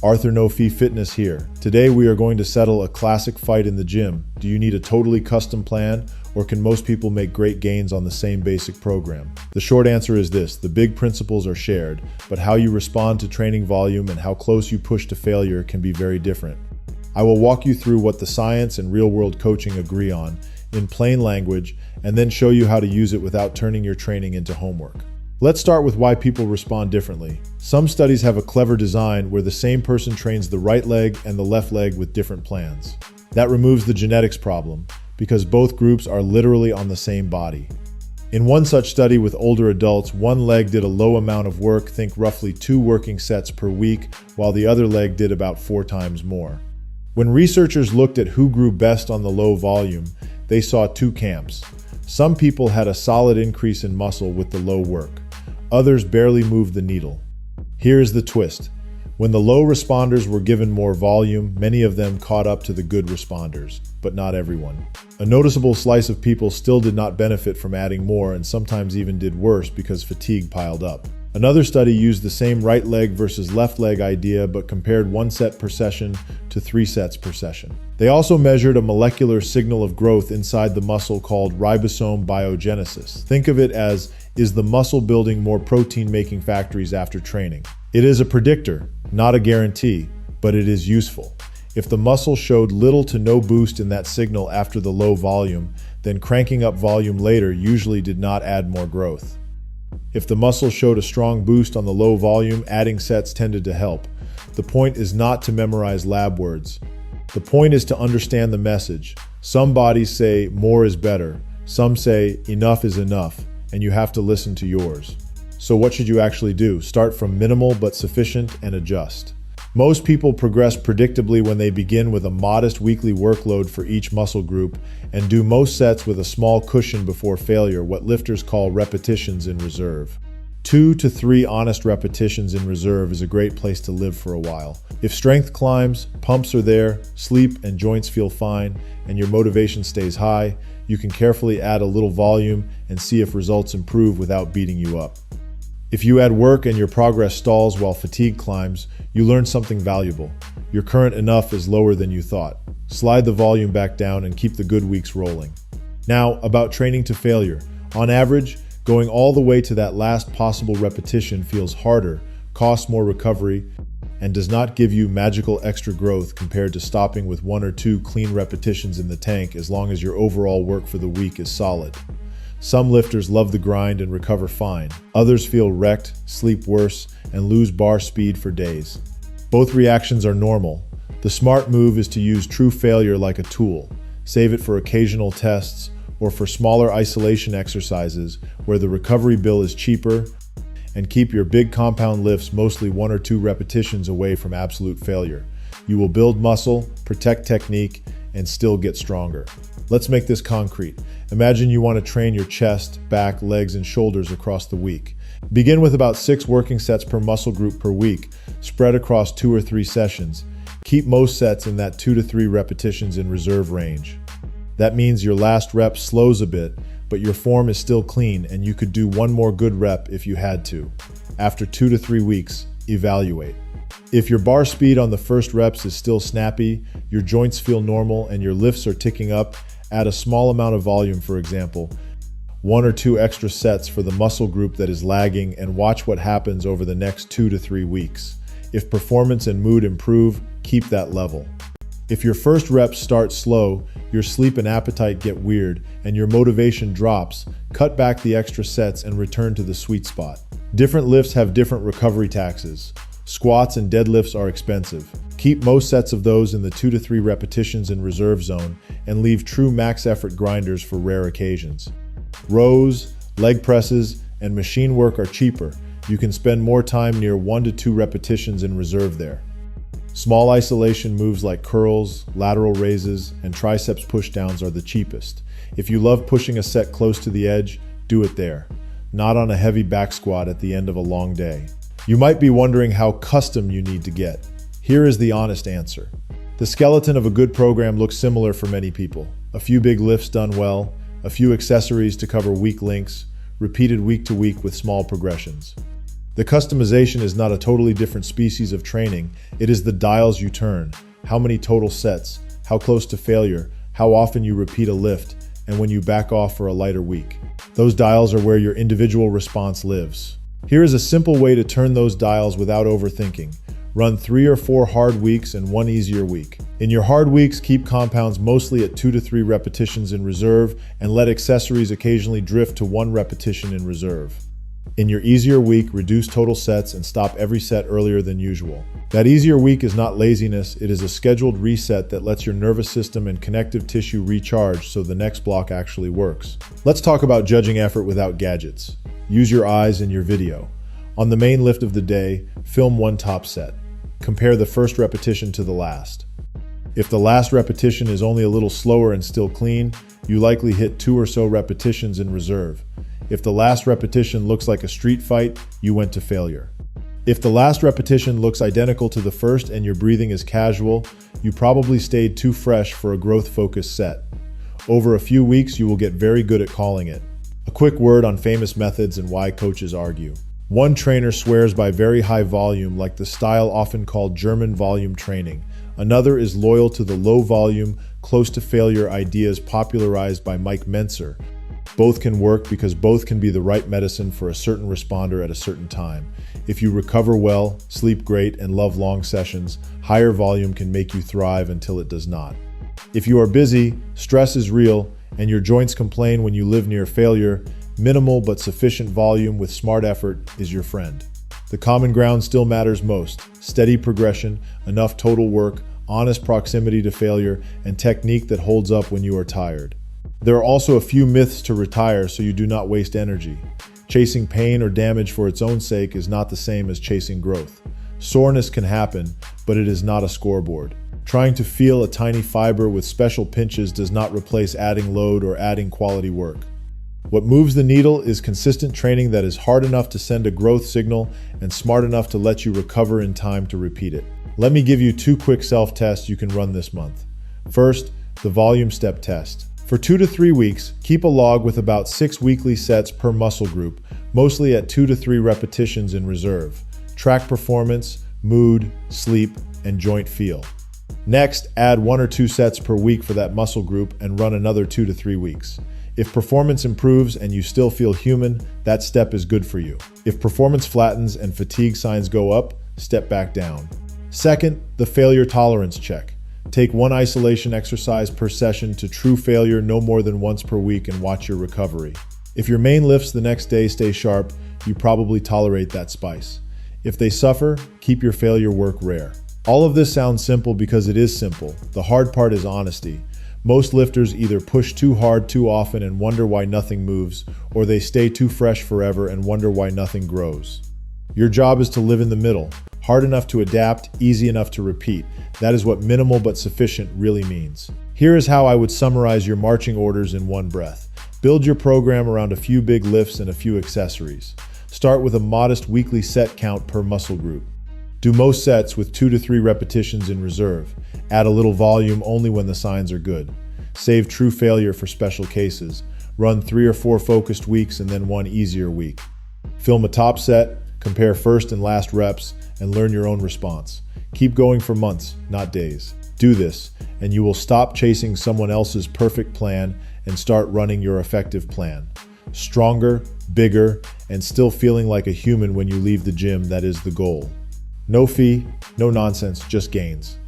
Arthur No Fee Fitness here. Today we are going to settle a classic fight in the gym. Do you need a totally custom plan, or can most people make great gains on the same basic program? The short answer is this: the big principles are shared, but how you respond to training volume and how close you push to failure can be very different. I will walk you through what the science and real-world coaching agree on in plain language, and then show you how to use it without turning your training into homework. Let's start with why people respond differently. Some studies have a clever design where the same person trains the right leg and the left leg with different plans. That removes the genetics problem, because both groups are literally on the same body. In one such study with older adults, one leg did a low amount of work, think roughly 2 working sets per week, while the other leg did about 4 times more. When researchers looked at who grew best on the low volume, they saw 2 camps. Some people had a solid increase in muscle with the low work. Others barely moved the needle. Here is the twist. When the low responders were given more volume, many of them caught up to the good responders, but not everyone. A noticeable slice of people still did not benefit from adding more, and sometimes even did worse because fatigue piled up. Another study used the same right leg versus left leg idea, but compared 1 set per session to 3 sets per session. They also measured a molecular signal of growth inside the muscle called ribosome biogenesis. Think of it as, is the muscle building more protein-making factories after training? It is a predictor, not a guarantee, but it is useful. If the muscle showed little to no boost in that signal after the low volume, then cranking up volume later usually did not add more growth. If the muscle showed a strong boost on the low volume, adding sets tended to help. The point is not to memorize lab words. The point is to understand the message. Some bodies say more is better. Some say enough is enough, and you have to listen to yours. So what should you actually do? Start from minimal but sufficient and adjust. Most people progress predictably when they begin with a modest weekly workload for each muscle group and do most sets with a small cushion before failure, what lifters call repetitions in reserve. 2 to 3 honest repetitions in reserve is a great place to live for a while. If strength climbs, pumps are there, sleep and joints feel fine, and your motivation stays high, you can carefully add a little volume and see if results improve without beating you up. If you add work and your progress stalls while fatigue climbs, you learn something valuable. Your current enough is lower than you thought. Slide the volume back down and keep the good weeks rolling. Now, about training to failure. On average, going all the way to that last possible repetition feels harder, costs more recovery, and does not give you magical extra growth compared to stopping with 1 or 2 clean repetitions in the tank, as long as your overall work for the week is solid. Some lifters love the grind and recover fine. Others feel wrecked, sleep worse, and lose bar speed for days. Both reactions are normal. The smart move is to use true failure like a tool. Save it for occasional tests or for smaller isolation exercises where the recovery bill is cheaper, and keep your big compound lifts mostly 1 or 2 repetitions away from absolute failure. You will build muscle, protect technique, and still get stronger. Let's make this concrete. Imagine you want to train your chest, back, legs, and shoulders across the week. Begin with about 6 working sets per muscle group per week, spread across 2 or 3 sessions. Keep most sets in that 2 to 3 repetitions in reserve range. That means your last rep slows a bit, but your form is still clean and you could do 1 more good rep if you had to. After 2 to 3 weeks, evaluate. If your bar speed on the first reps is still snappy, your joints feel normal, and your lifts are ticking up, add a small amount of volume, for example, 1 or 2 extra sets for the muscle group that is lagging, and watch what happens over the next 2 to 3 weeks. If performance and mood improve, keep that level. If your first reps start slow, your sleep and appetite get weird, and your motivation drops, cut back the extra sets and return to the sweet spot. Different lifts have different recovery taxes. Squats and deadlifts are expensive. Keep most sets of those in the 2 to 3 repetitions in reserve zone, and leave true max effort grinders for rare occasions. Rows, leg presses, and machine work are cheaper. You can spend more time near 1 to 2 repetitions in reserve there. Small isolation moves like curls, lateral raises, and triceps pushdowns are the cheapest. If you love pushing a set close to the edge, do it there, not on a heavy back squat at the end of a long day. You might be wondering how custom you need to get. Here is the honest answer. The skeleton of a good program looks similar for many people. A few big lifts done well, a few accessories to cover weak links, repeated week to week with small progressions. The customization is not a totally different species of training, it is the dials you turn, how many total sets, how close to failure, how often you repeat a lift, and when you back off for a lighter week. Those dials are where your individual response lives. Here is a simple way to turn those dials without overthinking. Run 3 or 4 hard weeks and 1 easier week. In your hard weeks, keep compounds mostly at 2 to 3 repetitions in reserve and let accessories occasionally drift to 1 repetition in reserve. In your easier week, reduce total sets and stop every set earlier than usual. That easier week is not laziness, it is a scheduled reset that lets your nervous system and connective tissue recharge so the next block actually works. Let's talk about judging effort without gadgets. Use your eyes in your video. On the main lift of the day, film 1 top set. Compare the first repetition to the last. If the last repetition is only a little slower and still clean, you likely hit 2 or so repetitions in reserve. If the last repetition looks like a street fight, you went to failure. If the last repetition looks identical to the first and your breathing is casual, you probably stayed too fresh for a growth-focused set. Over a few weeks, you will get very good at calling it. A quick word on famous methods and why coaches argue. One trainer swears by very high volume, like the style often called German volume training. Another is loyal to the low volume, close to failure ideas popularized by Mike Mentzer. Both can work because both can be the right medicine for a certain responder at a certain time. If you recover well, sleep great, and love long sessions, higher volume can make you thrive until it does not. If you are busy, stress is real, and your joints complain when you live near failure, minimal but sufficient volume with smart effort is your friend. The common ground still matters most. Steady progression, enough total work, honest proximity to failure, and technique that holds up when you are tired. There are also a few myths to retire so you do not waste energy. Chasing pain or damage for its own sake is not the same as chasing growth. Soreness can happen, but it is not a scoreboard. Trying to feel a tiny fiber with special pinches does not replace adding load or adding quality work. What moves the needle is consistent training that is hard enough to send a growth signal and smart enough to let you recover in time to repeat it. Let me give you 2 quick self-tests you can run this month. First, the volume step test. For 2 to 3 weeks, keep a log with about 6 weekly sets per muscle group, mostly at 2 to 3 repetitions in reserve. Track performance, mood, sleep, and joint feel. Next, add 1 or 2 sets per week for that muscle group and run another 2 to 3 weeks. If performance improves and you still feel human, that step is good for you. If performance flattens and fatigue signs go up, step back down. Second, the failure tolerance check. Take 1 isolation exercise per session to true failure no more than once per week and watch your recovery. If your main lifts the next day stay sharp, you probably tolerate that spice. If they suffer, keep your failure work rare. All of this sounds simple because it is simple. The hard part is honesty. Most lifters either push too hard too often and wonder why nothing moves, or they stay too fresh forever and wonder why nothing grows. Your job is to live in the middle, hard enough to adapt, easy enough to repeat. That is what minimal but sufficient really means. Here is how I would summarize your marching orders in one breath. Build your program around a few big lifts and a few accessories. Start with a modest weekly set count per muscle group. Do most sets with 2 to 3 repetitions in reserve. Add a little volume only when the signs are good. Save true failure for special cases. Run 3 or 4 focused weeks and then 1 easier week. Film a top set, compare first and last reps, and learn your own response. Keep going for months, not days. Do this, and you will stop chasing someone else's perfect plan and start running your effective plan. Stronger, bigger, and still feeling like a human when you leave the gym, that is the goal. No fee, no nonsense, just gains.